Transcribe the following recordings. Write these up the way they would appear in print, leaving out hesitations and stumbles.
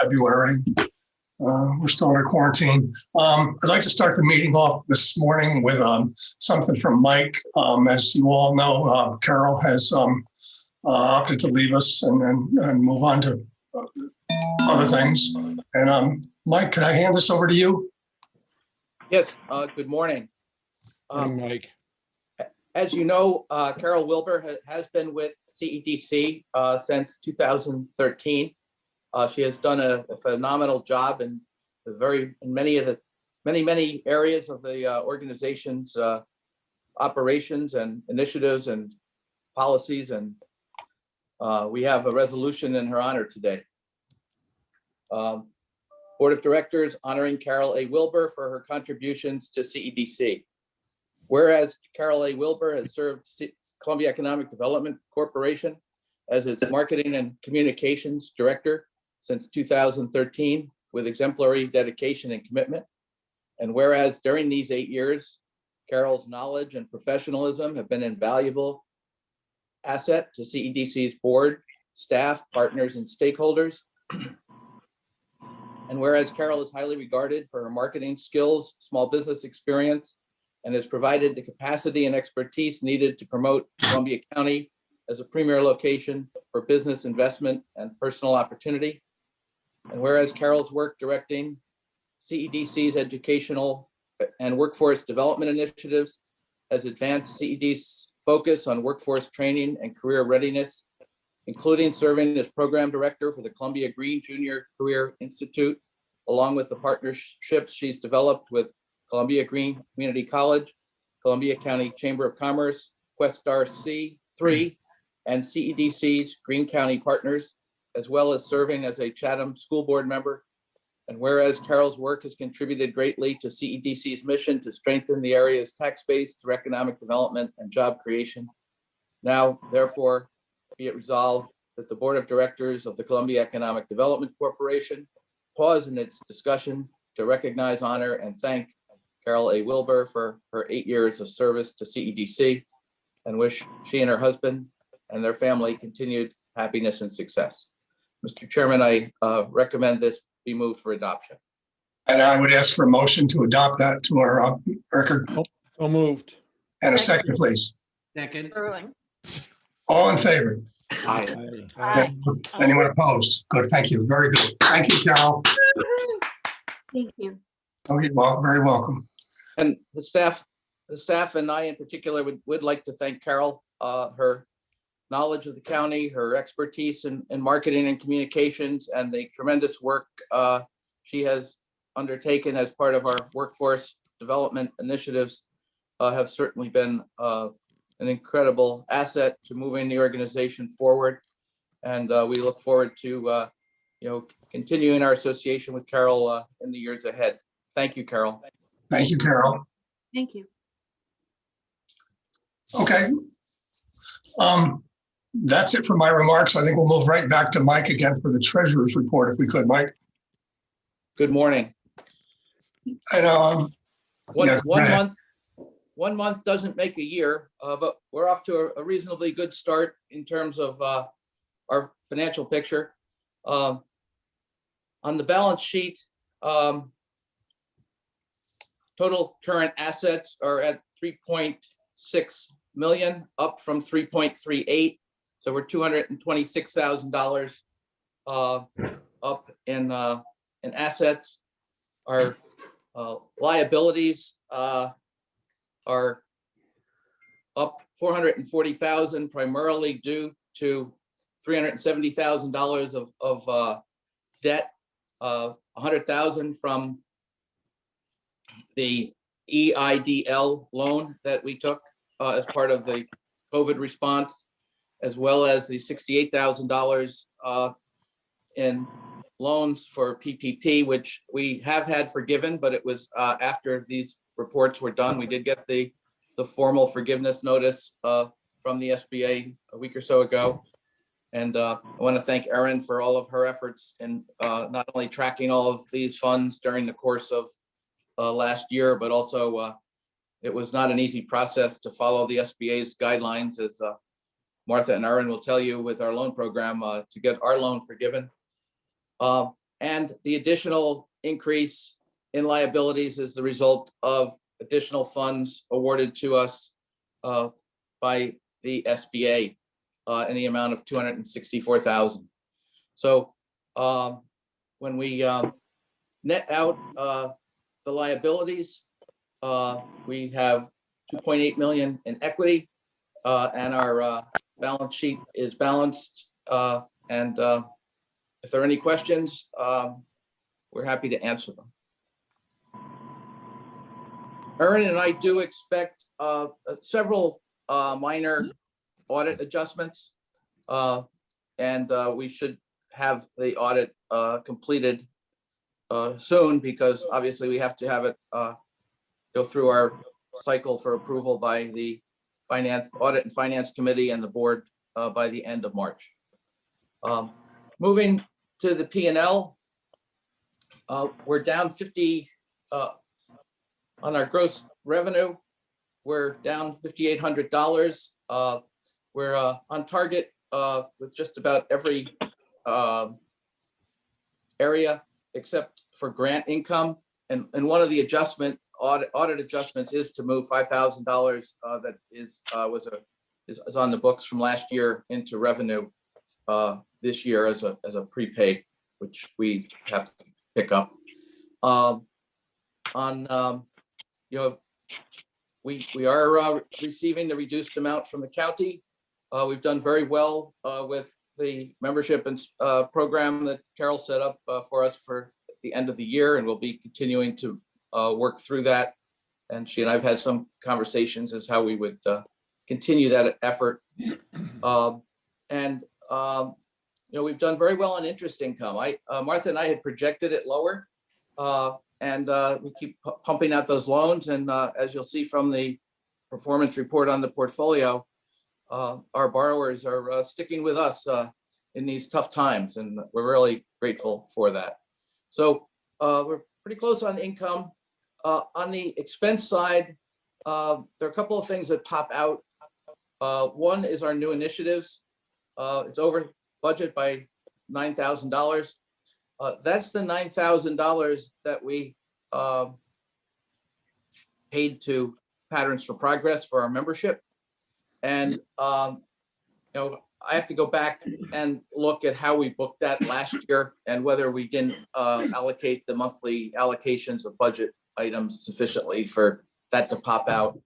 February. We're still under quarantine. I'd like to start the meeting off this morning with something from Mike. As you all know, Carol has opted to leave us and move on to other things. And Mike, can I hand this over to you? Yes, good morning. Morning, Mike. As you know, Carol Wilbur has been with CEDC since 2013. She has done a phenomenal job in many areas of the organization's operations and initiatives and policies, and we have a resolution in her honor today. Board of Directors honoring Carol A. Wilbur for her contributions to CEDC. Whereas Carol A. Wilbur has served Columbia Economic Development Corporation as its Marketing and Communications Director since 2013 with exemplary dedication and commitment. And whereas during these 8 years, Carol's knowledge and professionalism have been an invaluable asset to CEDC's board, staff, partners, and stakeholders. And whereas Carol is highly regarded for her marketing skills, small business experience, and has provided the capacity and expertise needed to promote Columbia County as a premier location for business investment and personal opportunity. And whereas Carol's work directing CEDC's educational and workforce development initiatives has advanced CEDC's focus on workforce training and career readiness, including serving as program director for the Columbia Green Junior Career Institute, along with the partnerships she's developed with Columbia Green Community College, Columbia County Chamber of Commerce, Questar C3, and CEDC's Green County partners, as well as serving as a Chatham School Board member. And whereas Carol's work has contributed greatly to CEDC's mission to strengthen the area's tax base through economic development and job creation, now therefore be it resolved that the Board of Directors of the Columbia Economic Development Corporation pause in its discussion to recognize, honor, and thank Carol A. Wilbur for her 8 years of service to CEDC, and wish she and her husband and their family continued happiness and success. Mr. Chairman, I recommend this be moved for adoption. And I would ask for a motion to adopt that to our record. So moved. And a second, please. Second. All in favor? Aye. Aye. Anyone opposed? Good, thank you. Very good. Thank you, Carol. Thank you. Okay, well, very welcome. And the staff and I in particular would like to thank Carol, her knowledge of the county, her expertise in marketing and communications, and the tremendous work she has undertaken as part of our workforce development initiatives have certainly been an incredible asset to moving the organization forward. And we look forward to continuing our association with Carol in the years ahead. Thank you, Carol. Thank you, Carol. Thank you. Okay. That's it for my remarks. I think we'll move right back to Mike again for the treasurer's report, if we could, Mike. Good morning. And One month doesn't make a year, but we're off to a reasonably good start in terms of our financial picture. On the balance sheet, total current assets are at 3.6 million, up from 3.38. So we're $226,000 up in assets. Our liabilities are up $440,000, primarily due to $370,000 of debt, $100,000 from the EIDL loan that we took as part of the COVID response, as well as the $68,000 in loans for PPP, which we have had forgiven, but it was after these reports were done. We did get the formal forgiveness notice from the SBA a week or so ago. And I want to thank Erin for all of her efforts in not only tracking all of these funds during the course of last year, but also it was not an easy process to follow the SBA's guidelines, as Martha and Erin will tell you, with our loan program to get our loan forgiven. And the additional increase in liabilities is the result of additional funds awarded to us by the SBA in the amount of $264,000. So when we net out the liabilities, we have 2.8 million in equity, and our balance sheet is balanced. And if there are any questions, we're happy to answer them. Erin and I do expect several minor audit adjustments, and we should have the audit completed soon, because obviously we have to have it go through our cycle for approval by the Audit and Finance Committee and the board by the end of March. Moving to the P&L, we're down 50 on our gross revenue. We're down $5,800. We're on target with just about every area except for grant income. And one of the audit adjustments is to move $5,000 that is on the books from last year into revenue this year as a prepay, which we have to pick up. We are receiving the reduced amount from the county. We've done very well with the membership and program that Carol set up for us for the end of the year, and we'll be continuing to work through that. And she and I've had some conversations as how we would continue that effort. We've done very well on interest income. Martha and I had projected it lower, and we keep pumping out those loans. And as you'll see from the performance report on the portfolio, our borrowers are sticking with us in these tough times, and we're really grateful for that. So we're pretty close on income. On the expense side, there are a couple of things that pop out. One is our new initiatives. It's over budget by $9,000. That's the $9,000 that we paid to Patterns for Progress for our membership. And I have to go back and look at how we booked that last year and whether we didn't allocate the monthly allocations of budget items sufficiently for that to pop out.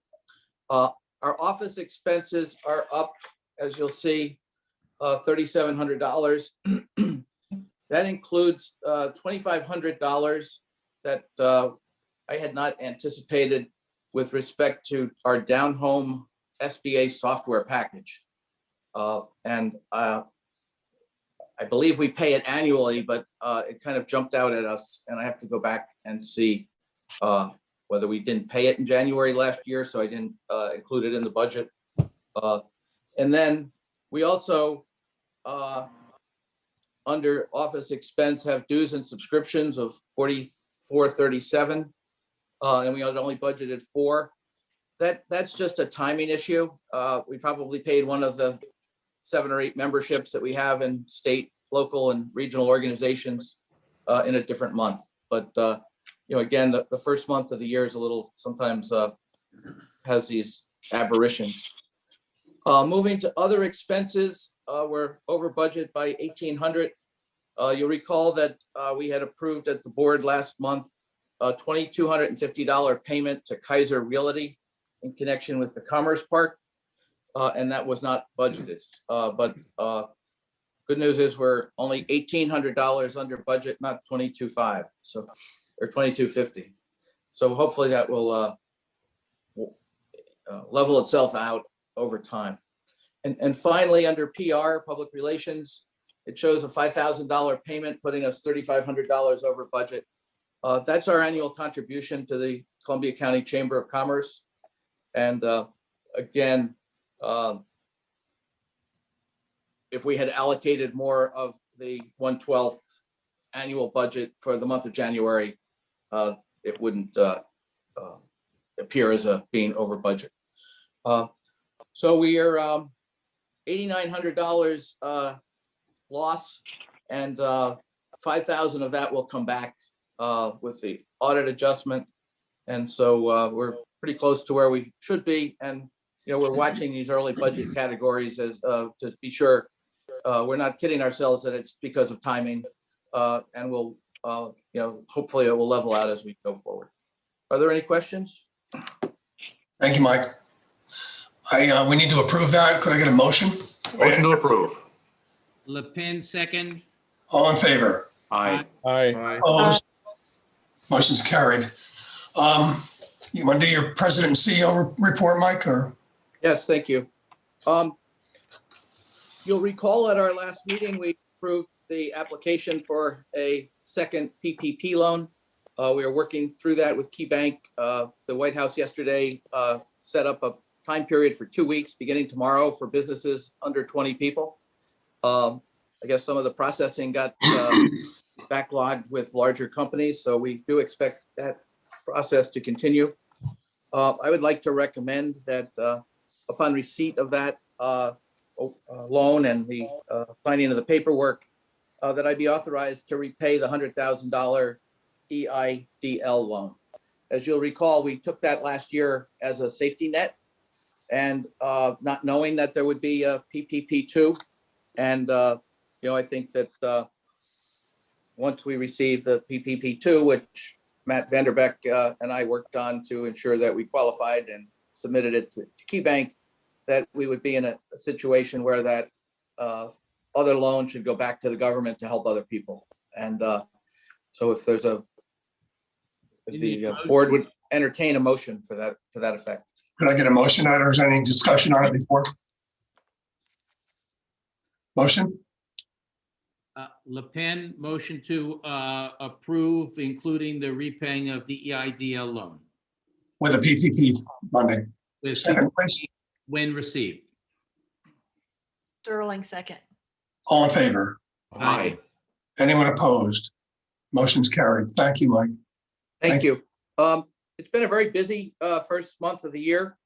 Our office expenses are up, as you'll see, $3,700. That includes $2,500 that I had not anticipated with respect to our down home SBA software package. And I believe we pay it annually, but it kind of jumped out at us, and I have to go back and see whether we didn't pay it in January last year, so I didn't include it in the budget. And then we also, under office expense, have dues and subscriptions of $44.37, and we had only budgeted $4. That's just a timing issue. We probably paid one of the 7 or 8 memberships that we have in state, local, and regional organizations in a different month. But again, the first month of the year is a little, sometimes has these aberrations. Moving to other expenses, we're over budget by $1,800. You'll recall that we had approved at the board last month a $2,250 payment to Kaiser Realty in connection with the Commerce Park, and that was not budgeted. But good news is we're only $1,800 under budget, not $22,500, so, or $22,50. So hopefully that will level itself out over time. And finally, under PR, public relations, it shows a $5,000 payment, putting us $3,500 over budget. That's our annual contribution to the Columbia County Chamber of Commerce. And again, if we had allocated more of the 1/12 annual budget for the month of January, it wouldn't appear as being over budget. So we are $8,900 loss, and 5,000 of that will come back with the audit adjustment. And so we're pretty close to where we should be. And, we're watching these early budget categories as to be sure we're not kidding ourselves that it's because of timing. And we'll, hopefully it will level out as we go forward. Are there any questions? Thank you, Mike. We need to approve that. Could I get a motion? Motion to approve. Lepin, second. All in favor? Aye. Aye. Opposed? Motion's carried. You want to do your president and CEO report, Mike, or? Yes, thank you. You'll recall at our last meeting, we approved the application for a second PPP loan. We are working through that with KeyBank. The White House yesterday set up a time period for 2 weeks, beginning tomorrow, for businesses under 20 people. I guess some of the processing got backlogged with larger companies, so we do expect that process to continue. I would like to recommend that upon receipt of that loan and the signing of the paperwork, that I be authorized to repay the $100,000 EIDL loan. As you'll recall, we took that last year as a safety net, and not knowing that there would be a PPP2. And I think that once we receive the PPP2, which Matt Vanderbeck and I worked on to ensure that we qualified and submitted it to KeyBank, that we would be in a situation where that other loan should go back to the government to help other people. And so if the board would entertain a motion for that, to that effect. Could I get a motion on it, or is there any discussion on it before? Motion? Lepin, motion to approve, including the repaying of the EIDL loan. With a PPP funding. With Second, please. when received. Sterling, second. All in favor? Aye. Anyone opposed? Motion's carried. Thank you, Mike. Thank you. It's been a very busy first month of the year.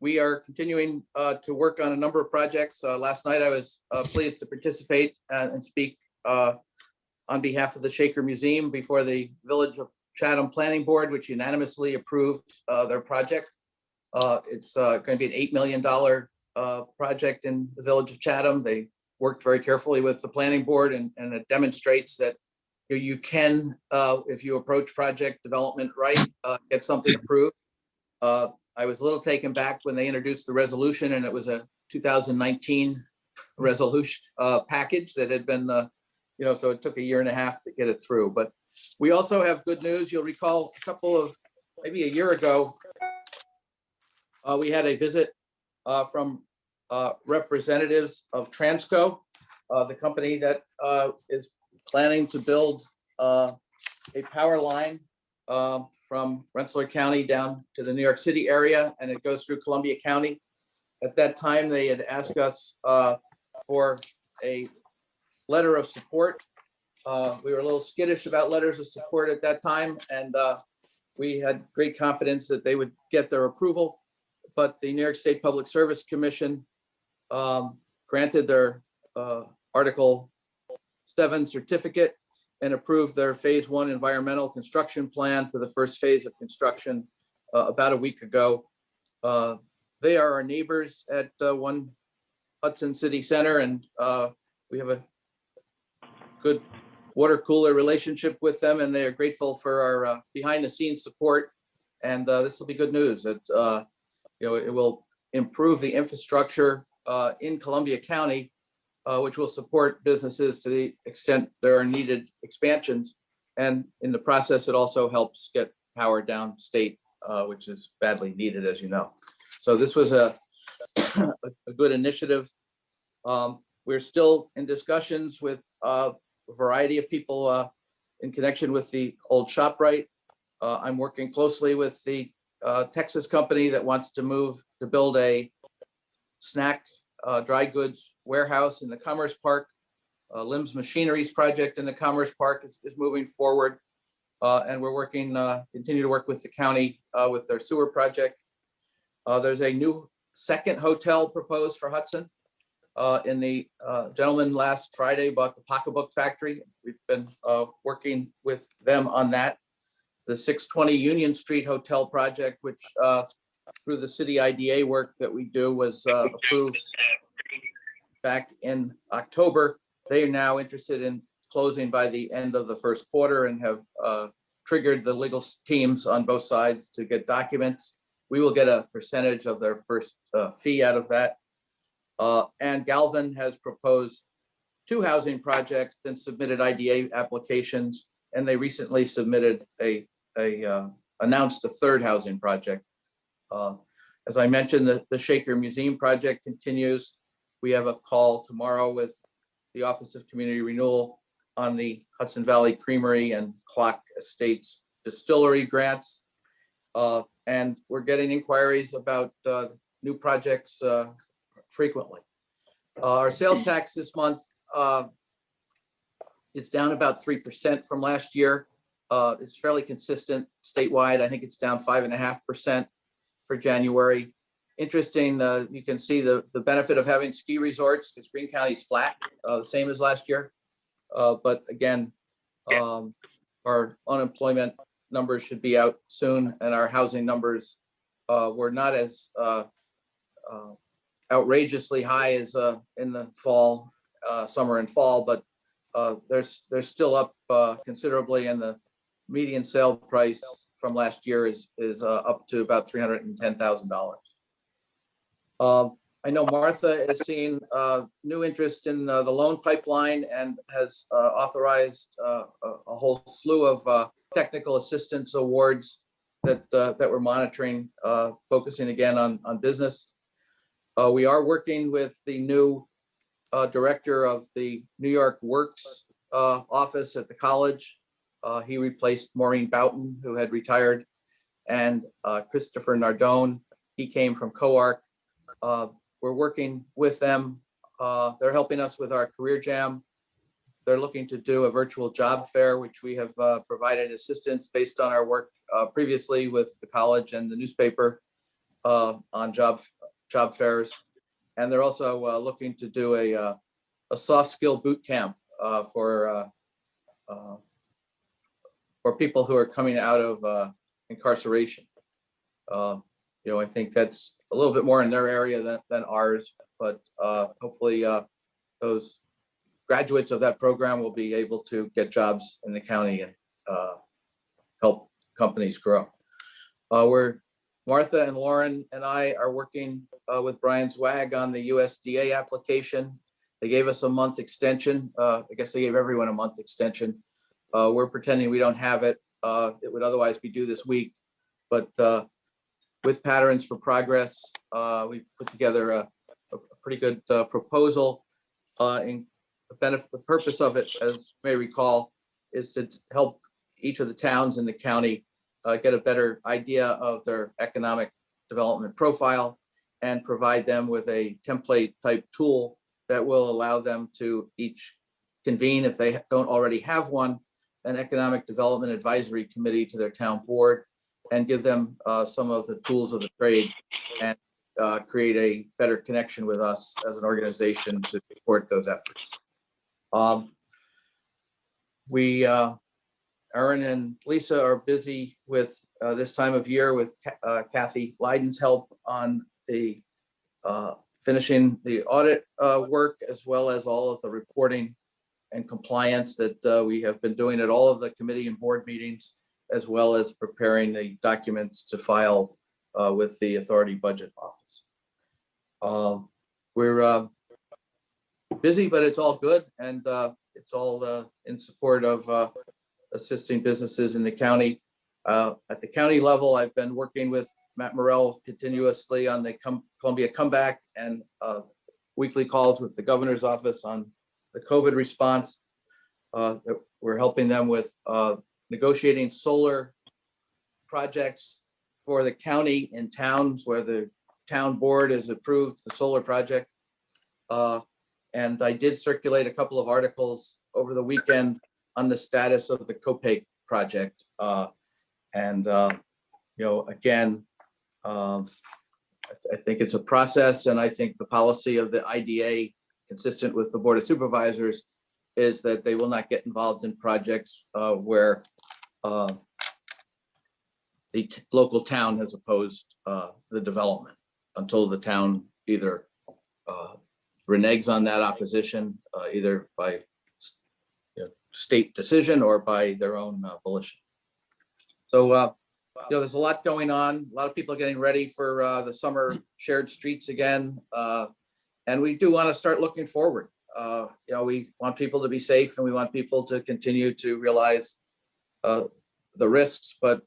We are continuing to work on a number of projects. Last night, I was pleased to participate and speak on behalf of the Shaker Museum before the Village of Chatham Planning Board, which unanimously approved their project. It's going to be an $8 million project in the Village of Chatham. They worked very carefully with the planning board, and it demonstrates that you can, if you approach project development right, get something approved. I was a little taken back when they introduced the resolution, and it was a 2019 resolution package that had been, so it took a year and a half to get it through. But we also have good news. You'll recall maybe a year ago, we had a visit from representatives of Transco, the company that is planning to build a power line from Rensselaer County down to the New York City area, and it goes through Columbia County. At that time, they had asked us for a letter of support. We were a little skittish about letters of support at that time, and we had great confidence that they would get their approval. But the New York State Public Service Commission granted their Article 7 certificate and approved their Phase 1 environmental construction plan for the first phase of construction about a week ago. They are our neighbors at 1 Hudson City Center, and we have a good water cooler relationship with them, and they are grateful for our behind the scenes support. And this will be good news that it will improve the infrastructure in Columbia County, which will support businesses to the extent there are needed expansions. And in the process, it also helps get power downstate, which is badly needed, as you know. So this was a good initiative. We're still in discussions with a variety of people in connection with the old ShopRite. I'm working closely with the Texas company that wants to build a snack dry goods warehouse in the Commerce Park. Lim's Machinery's project in the Commerce Park is moving forward. And we're continue to work with the county with their sewer project. There's a new second hotel proposed for Hudson. in the gentleman last Friday bought the Pocketbook Factory. We've been working with them on that. The 620 Union Street Hotel project, which through the city IDA work that we do was approved back in October. They are now interested in closing by the end of the first quarter and have triggered the legal teams on both sides to get documents. We will get a percentage of their first fee out of that. And Galvin has proposed 2 housing projects, then submitted IDA applications, and they recently submitted announced a 3rd housing project. As I mentioned, the Shaker Museum project continues. We have a call tomorrow with the Office of Community Renewal on the Hudson Valley Creamery and Clock Estates Distillery grants. And we're getting inquiries about new projects frequently. Our sales tax this month is down about 3% from last year. It's fairly consistent statewide. I think it's down 5.5% for January. Interesting, you can see the benefit of having ski resorts because Greene County is flat, the same as last year. But again, our unemployment numbers should be out soon, and our housing numbers were not as outrageously high as in the fall, summer and fall, but they're still up considerably, and the median sale price from last year is up to about $310,000. I know Martha is seeing new interest in the loan pipeline and has authorized a whole slew of technical assistance awards that we're monitoring, focusing again on business. We are working with the new director of the New York Works office at the college. He replaced Maureen Boughton, who had retired, and Christopher Nardone. He came from COARC. We're working with them. They're helping us with our career jam. They're looking to do a virtual job fair, which we have provided assistance based on our work previously with the college and the newspaper on job fairs. And they're also looking to do a soft skill boot camp for people who are coming out of incarceration. I think that's a little bit more in their area than ours, but hopefully those graduates of that program will be able to get jobs in the county and help companies grow. Martha and Lauren and I are working with Brian Zwag on the USDA application. They gave us a month extension. I guess they gave everyone a month extension. We're pretending we don't have it. It would otherwise be due this week, but with Patterns for Progress, we put together a pretty good proposal. The purpose of it, as you may recall, is to help each of the towns in the county get a better idea of their economic development profile and provide them with a template type tool that will allow them to each convene, if they don't already have one, an economic development advisory committee to their town board, and give them some of the tools of the trade and create a better connection with us as an organization to support those efforts. Erin and Lisa are busy with this time of year with Kathy Leiden's help on the finishing the audit work, as well as all of the reporting and compliance that we have been doing at all of the committee and board meetings, as well as preparing the documents to file with the authority budget office. We're busy, but it's all good, and it's all in support of assisting businesses in the county. At the county level, I've been working with Matt Morrell continuously on the Columbia Comeback and weekly calls with the governor's office on the COVID response. We're helping them with negotiating solar projects for the county in towns where the town board has approved the solar project. And I did circulate a couple of articles over the weekend on the status of the Copake project. Again, I think it's a process, and I think the policy of the IDA consistent with the Board of Supervisors, is that they will not get involved in projects where the local town has opposed the development until the town either reneges on that opposition, either by state decision or by their own volition. So, there's a lot going on. A lot of people are getting ready for the summer shared streets again. And we do want to start looking forward. We want people to be safe and we want people to continue to realize the risks, but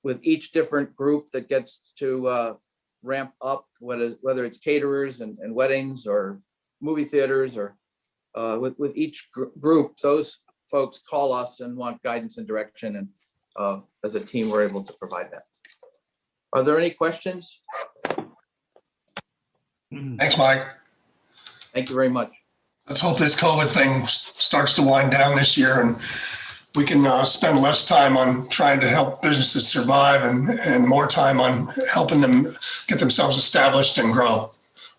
with each different group that gets to ramp up, whether it's caterers and weddings or movie theaters, or with each group, those folks call us and want guidance and direction, and as a team, we're able to provide that. Are there any questions? Thanks, Mike. Thank you very much. Let's hope this COVID thing starts to wind down this year and we can spend less time on trying to help businesses survive and more time on helping them get themselves established and grow.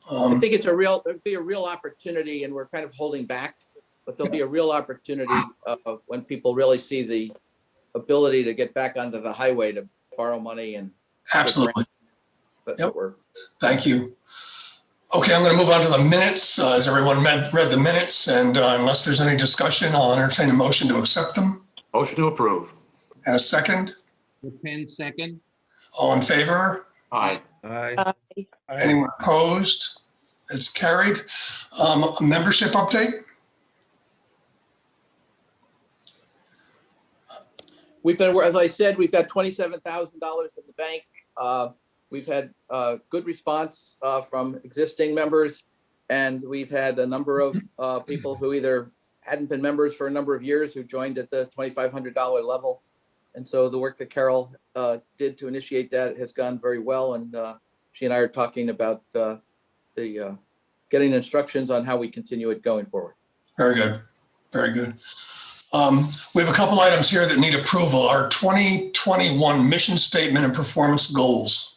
I think there'd be a real opportunity, and we're kind of holding back, but there'll be a real opportunity when people really see the ability to get back onto the highway to borrow money and. Absolutely. That's Yep. what we're. Thank you. Okay, I'm going to move on to the minutes. Has everyone read the minutes? And unless there's any discussion, I'll entertain a motion to accept them. Motion to approve. And a second. Depend second. All in favor? Aye. Aye. Anyone opposed? It's carried. A membership update? We've been, as I said, we've got $27,000 in the bank. We've had good response from existing members, and we've had a number of people who either hadn't been members for a number of years who joined at the $2,500 level. And so the work that Carol did to initiate that has gone very well. And she and I are talking about getting instructions on how we continue it going forward. Very good. Very good. We have a couple items here that need approval. Our 2021 mission statement and performance goals.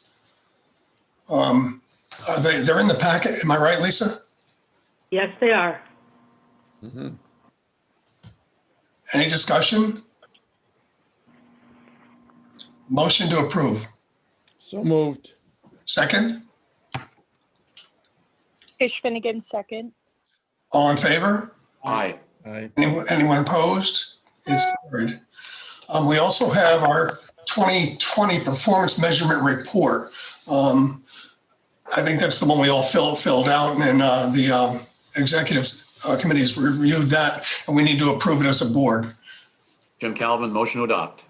They're in the packet. Am I right, Lisa? Yes, they are. Mhm. Any discussion? Motion to approve. So moved. Second? Fish Finnegan, second. All in favor? Aye. Aye. Anyone opposed? It's carried. We also have our 2020 performance measurement report. I think that's the one we all filled out, and the executive committee's reviewed that, and we need to approve it as a board. Jim Calvin, motion to adopt.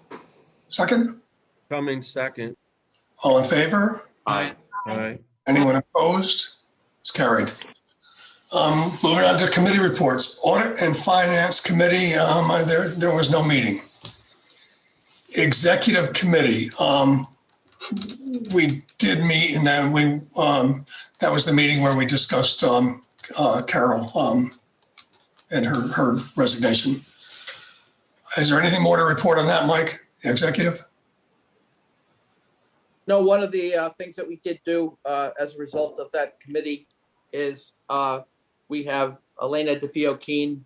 Second? Cummings, second. All in favor? Aye. Aye. Anyone opposed? It's carried. Moving on to committee reports. Audit and Finance Committee, there was no meeting. Executive Committee, we did meet, and then that was the meeting where we discussed Carol and her resignation. Is there anything more to report on that, Mike, executive? No, one of the things that we did do as a result of that committee is we have Elena DeFio-Keen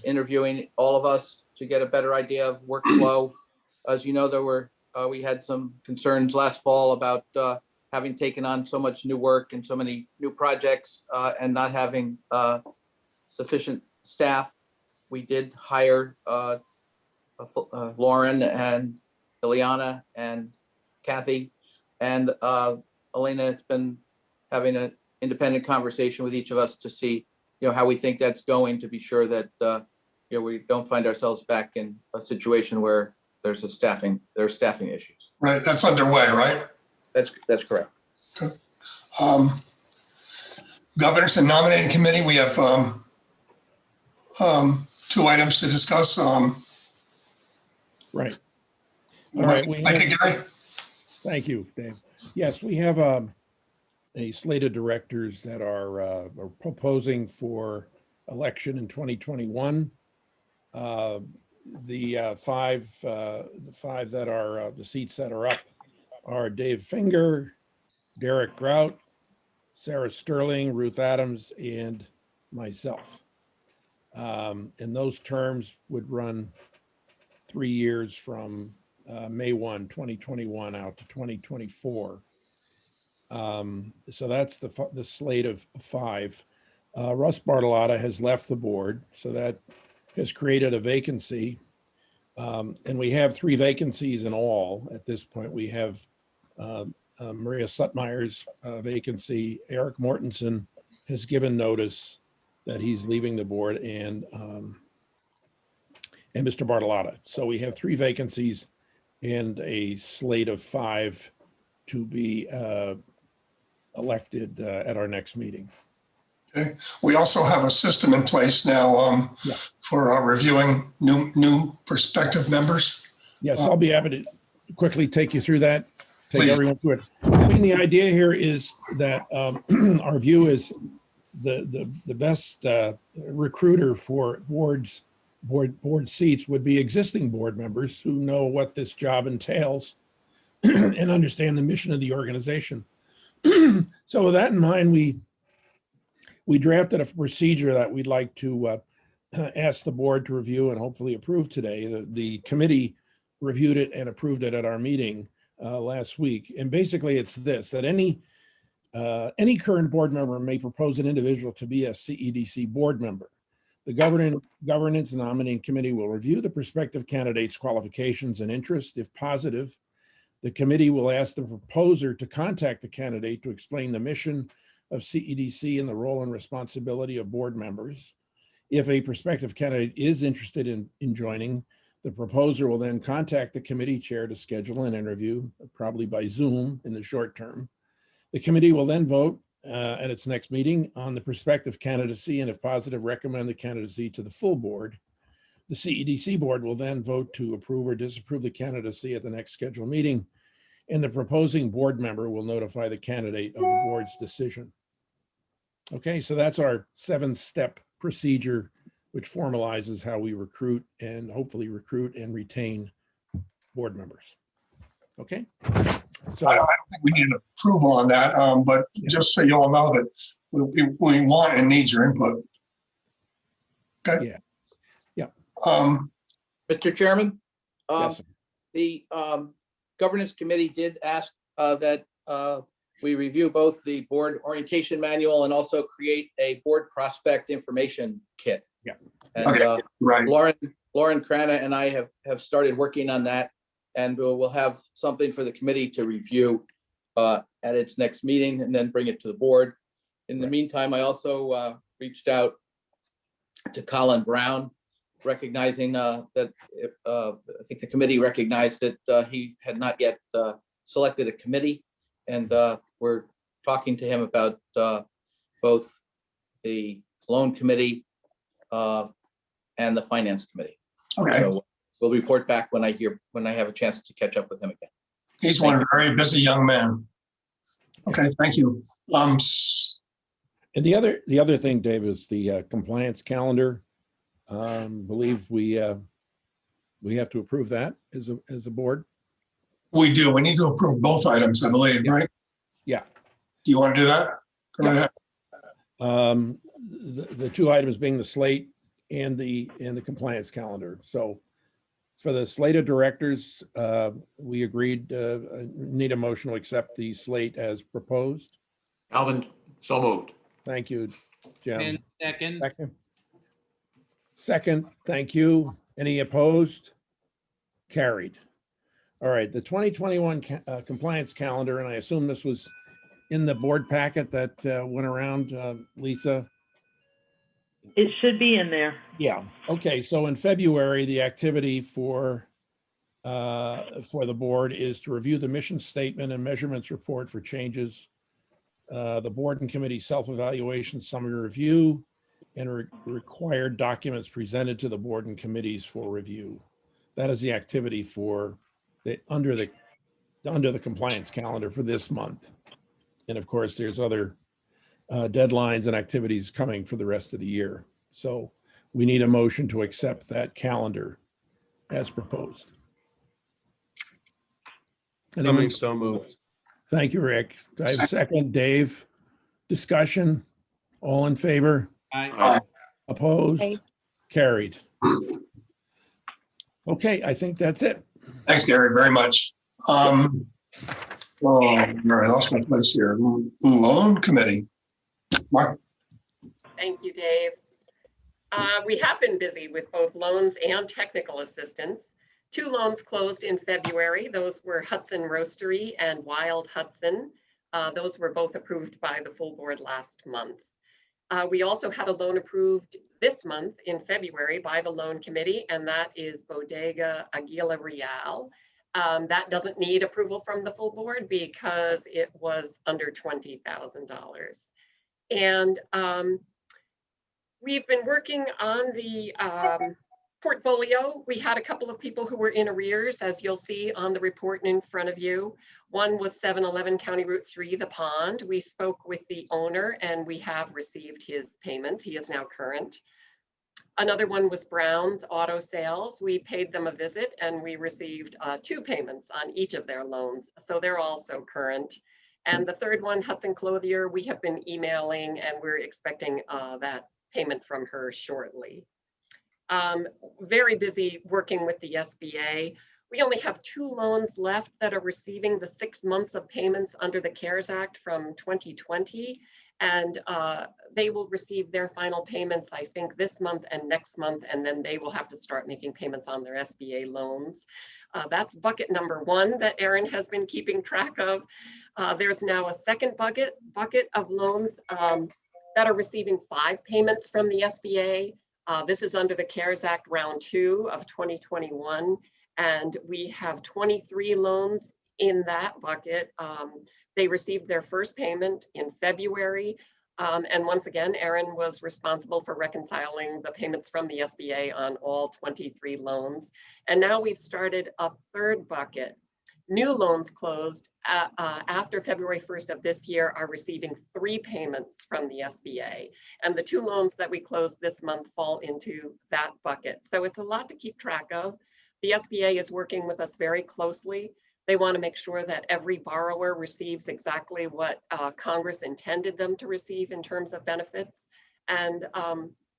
interviewing all of us to get a better idea of workflow. As you know, we had some concerns last fall about having taken on so much new work and so many new projects and not having sufficient staff. We did hire Lauren and Ileana and Kathy, and Elena has been having an independent conversation with each of us to see, how we think that's going, to be sure that we don't find ourselves back in a situation where there's staffing issues. Right, that's underway, right? That's correct. Governance and Nominating Committee, we have two items to discuss. Right. All right. Gary? Thank you, Dave. Yes, we have a slate of directors that are proposing for election in 2021. The five that are the seats that are up are Dave Finger, Derek Grout, Sarah Sterling, Ruth Adams, and myself. And those terms would run 3 years from May 1, 2021 out to 2024. So that's the slate of 5. Russ Bartolotta has left the board, so that has created a vacancy. And we have 3 vacancies in all at this point. We have Maria Sutmeyer's vacancy. Eric Mortensen has given notice that he's leaving the board, and Mr. Bartolotta. So we have 3 vacancies and a slate of 5 to be elected at our next meeting. Okay. We also have a system in place now Yeah. for reviewing new prospective members. Yes, I'll be happy to quickly take you through that, take Please. everyone through it. I mean, the idea here is that our view is the best recruiter for board seats would be existing board members who know what this job entails and understand the mission of the organization. So with that in mind, we drafted a procedure that we'd like to ask the board to review and hopefully approve today. The committee reviewed it and approved it at our meeting last week. And basically it's this, that any current board member may propose an individual to be a CEDC board member. The governance and nominating committee will review the prospective candidate's qualifications and interests. If positive, the committee will ask the proposer to contact the candidate to explain the mission of CEDC and the role and responsibility of board members. If a prospective candidate is interested in joining, the proposer will then contact the committee chair to schedule an interview, probably by Zoom in the short term. The committee will then vote at its next meeting on the prospective candidacy, and if positive, recommend the candidacy to the full board. The CEDC board will then vote to approve or disapprove the candidacy at the next scheduled meeting, and the proposing board member will notify the candidate of the board's decision. Okay, so that's our 7-step procedure, which formalizes how we recruit and hopefully recruit and retain board members. Okay, so I don't think we need an approval on that, but just so you all know that we want and need your input. Okay. Yeah. Yeah. Mr. Chairman, yes, sir. the governance committee did ask that we review both the board orientation manual and also create a board prospect information kit. Yeah. And Okay, right. Lauren Crana and I have started working on that, and we'll have something for the committee to review at its next meeting and then bring it to the board. In the meantime, I also reached out to Colin Brown, recognizing that I think the committee recognized that he had not yet selected a committee, and we're talking to him about both the loan committee and the finance committee. Okay. So we'll report back when I have a chance to catch up with him again. He's one very busy young man. Okay, thank you. And the other thing, Dave, is the compliance calendar. Believe we have to approve that as a board. We do. We need to approve both items, I believe, right? Yeah. Do you want to do that? Go ahead. The 2 items being the slate and the compliance calendar. So for the slate of directors, we agreed need a motion to accept the slate as proposed. Calvin, so moved. Thank you, Jim. And second, Second, thank you. Any opposed? Carried. All right, the 2021 compliance calendar, and I assume this was in the board packet that went around, Lisa? It should be in there. Yeah, okay, so in February, the activity for the board is to review the mission statement and measurements report for changes, the board and committee self-evaluation summary review, and required documents presented to the board and committees for review. That is the activity for under the compliance calendar for this month. And of course, there's other deadlines and activities coming for the rest of the year. So we need a motion to accept that calendar as proposed. Anyone? So moved. Thank you, Rick. Do I have a second? Dave? Discussion? All in favor? Aye. Opposed? Aye. Carried. Okay, I think that's it. Thanks, Gary, very much. Oh, I lost my place here. Loan committee. Martha, Thank you, Dave. We have been busy with both loans and technical assistance. 2 loans closed in February. Those were Hudson Roastery and Wild Hudson. Those were both approved by the full board last month. We also had a loan approved this month in February by the loan committee, and that is Bodega Aguila Real. That doesn't need approval from the full board because it was under $20,000. And we've been working on the portfolio. We had a couple of people who were in arrears, as you'll see on the report in front of you. One was 711 County Route 3, The Pond. We spoke with the owner and we have received his payments. He is now current. Another one was Brown's Auto Sales. We paid them a visit and we received 2 payments on each of their loans. So they're also current. And the third one, Hudson Clothier, we have been emailing and we're expecting that payment from her shortly. Very busy working with the SBA. We only have 2 loans left that are receiving the 6 months of payments under the CARES Act from 2020. And they will receive their final payments, I think, this month and next month, and then they will have to start making payments on their SBA loans. That's bucket number 1 that Erin has been keeping track of. There's now a second bucket of loans that are receiving 5 payments from the SBA. This is under the CARES Act round 2 of 2021. And we have 23 loans in that bucket. They received their first payment in February. And once again, Erin was responsible for reconciling the payments from the SBA on all 23 loans. And now we've started a third bucket. New loans closed after February 1st of this year are receiving 3 payments from the SBA. And the 2 loans that we closed this month fall into that bucket. So it's a lot to keep track of. The SBA is working with us very closely. They want to make sure that every borrower receives exactly what Congress intended them to receive in terms of benefits. And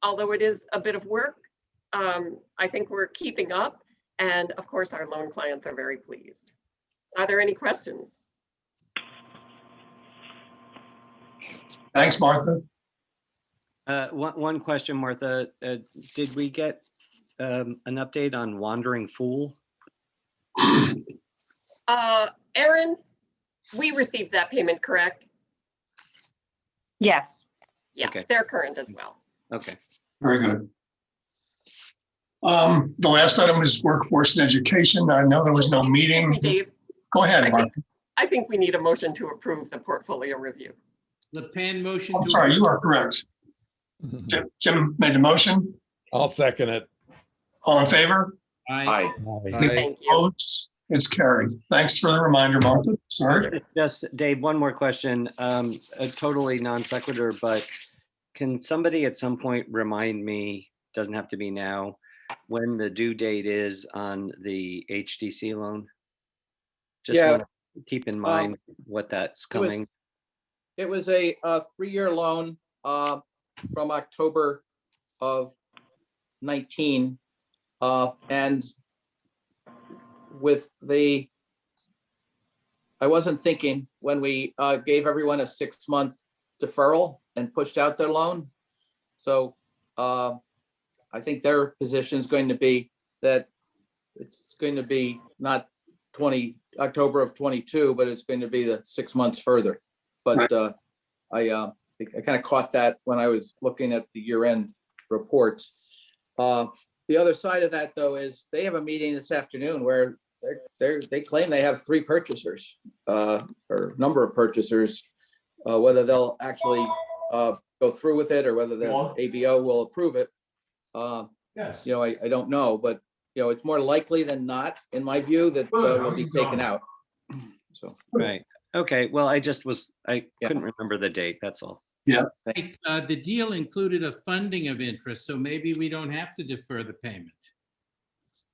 although it is a bit of work, I think we're keeping up. And of course, our loan clients are very pleased. Are there any questions? thanks, Martha. One question, Martha. Did we get an update on Wandering Fool? Erin, we received that payment, correct? Yes. Yeah, Okay. they're current as well. Okay. Very good. The last item is workforce and education. I know there was no meeting. Dave, Go ahead, Martha. I think we need a motion to approve the portfolio review. LePan motion I'm to. sorry, you are correct. Jim made the motion. I'll second it. All in favor? Aye. Aye. Thank you. Opposed? It's carried. Thanks for the reminder, Martha. Sorry. Just, Dave, one more question. A totally non sequitur, but can somebody at some point remind me, doesn't have to be now, when the due date is on the HDC loan? Just Yeah. want to keep in mind what that's coming. It was a 3-year loan from October of 19. And with I wasn't thinking when we gave everyone a 6-month deferral and pushed out their loan. So I think their position is going to be that it's going to be not October of 22, but it's going to be the 6 months further. But I kind of caught that when I was looking at the year-end reports. The other side of that, though, is they have a meeting this afternoon where they claim they have 3 purchasers or number of purchasers. Whether they'll actually go through with it or whether the ABO will approve it, Yes. I don't know. But it's more likely than not, in my view, that will be taken out. So Right. Okay. Well, I Yeah. couldn't remember the date. That's all. The deal included a funding of interest, so maybe we don't have to defer the payment.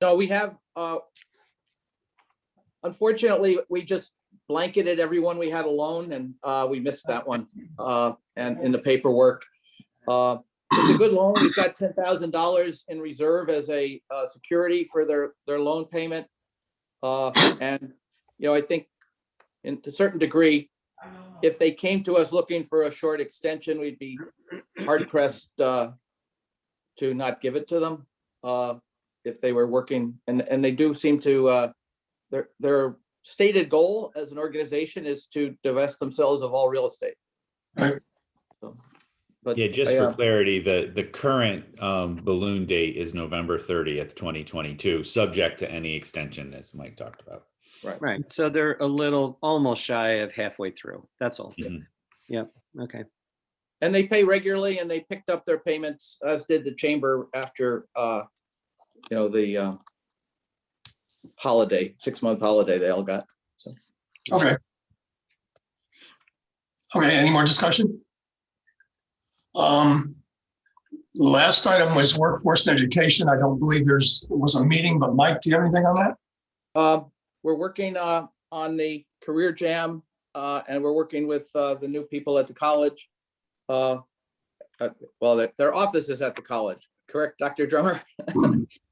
no, we have. Unfortunately, we just blanketed everyone we had a loan, and we missed that one. And in the paperwork, it's a good loan. We've got $10,000 in reserve as a security for their loan payment. And, I think to a certain degree, if they came to us looking for a short extension, we'd be hard pressed to not give it to them if they were working. And they do seem to, their stated goal as an organization is to divest themselves of all real estate. Right. So, but Yeah, just for clarity, the current balloon date is November 30th, 2022, subject to any extension, as Mike talked about. Right. So they're a little, almost shy of halfway through. That's all. Mhm. Yep. Okay. And they pay regularly, and they picked up their payments, as did the chamber after, the holiday, 6-month holiday they all got. So, Okay. Okay, any more discussion? Last item was workforce and education. I don't believe there was a meeting, but Mike, do you have anything on that? we're working on the career jam, and we're working with the new people at the college. Well, their office is at the college, correct, Dr. Drummer?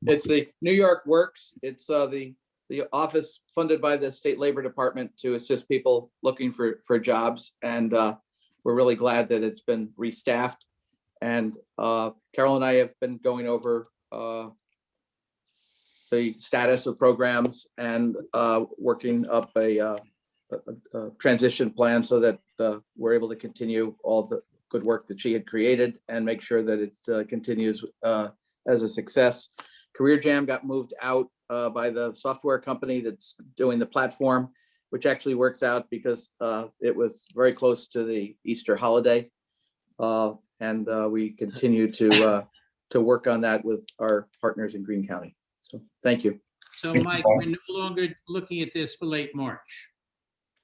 It's the New York Works. It's the office funded by the State Labor Department to assist people looking for jobs. And we're really glad that it's been restaffed. And Carol and I have been going over the status of programs and working up a transition plan so that we're able to continue all the good work that she had created and make sure that it continues as a success. Career Jam got moved out by the software company that's doing the platform, which actually works out because it was very close to the Easter holiday. And we continue to work on that with our partners in Greene County. So thank you. So Mike, we're no longer looking at this for late March.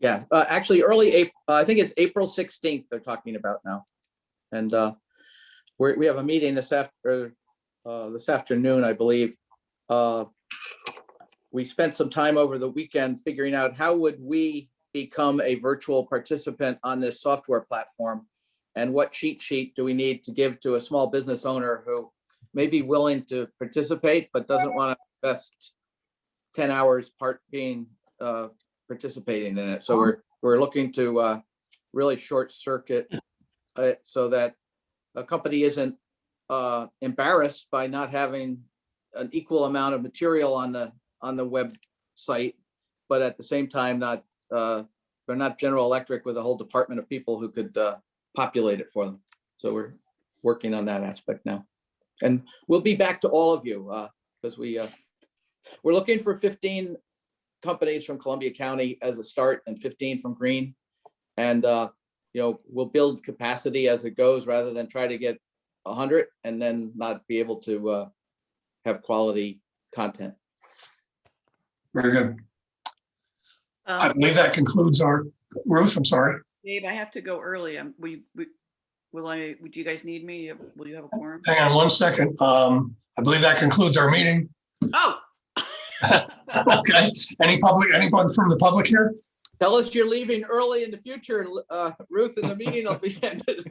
Yeah, actually early April, I think it's April 16th they're talking about now. And we have a meeting this afternoon, I believe. We spent some time over the weekend figuring out how would we become a virtual participant on this software platform, and what cheat sheet do we need to give to a small business owner who may be willing to participate but doesn't want to invest 10 hours participating in it. So we're looking to really short circuit so that a company isn't embarrassed by not having an equal amount of material on the website, but at the same time they're not General Electric with a whole department of people who could populate it for them. So we're working on that aspect now, and we'll be back to all of you because we're looking for 15 companies from Columbia County as a start and 15 from Greene, and we'll build capacity as it goes rather than try to get 100 and then not be able to have quality content. Very good. I believe that concludes our, Ruth, I'm sorry. Dave, I have to go early. Would you guys need me? Will you have a quorum? Hang on one second. I believe that concludes our meeting. Oh. Okay. Anyone from the public here? Tell us you're leaving early in the future, Ruth, and the meeting will be ended.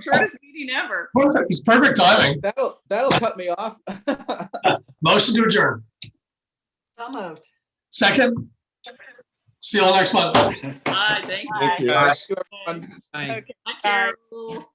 Shortest meeting ever. It's perfect timing. That'll cut me off. Motion to adjourn. So moved. Second. See you all next month. Bye. Thank you. Thank you, everyone. Bye. Okay. Bye, Carol.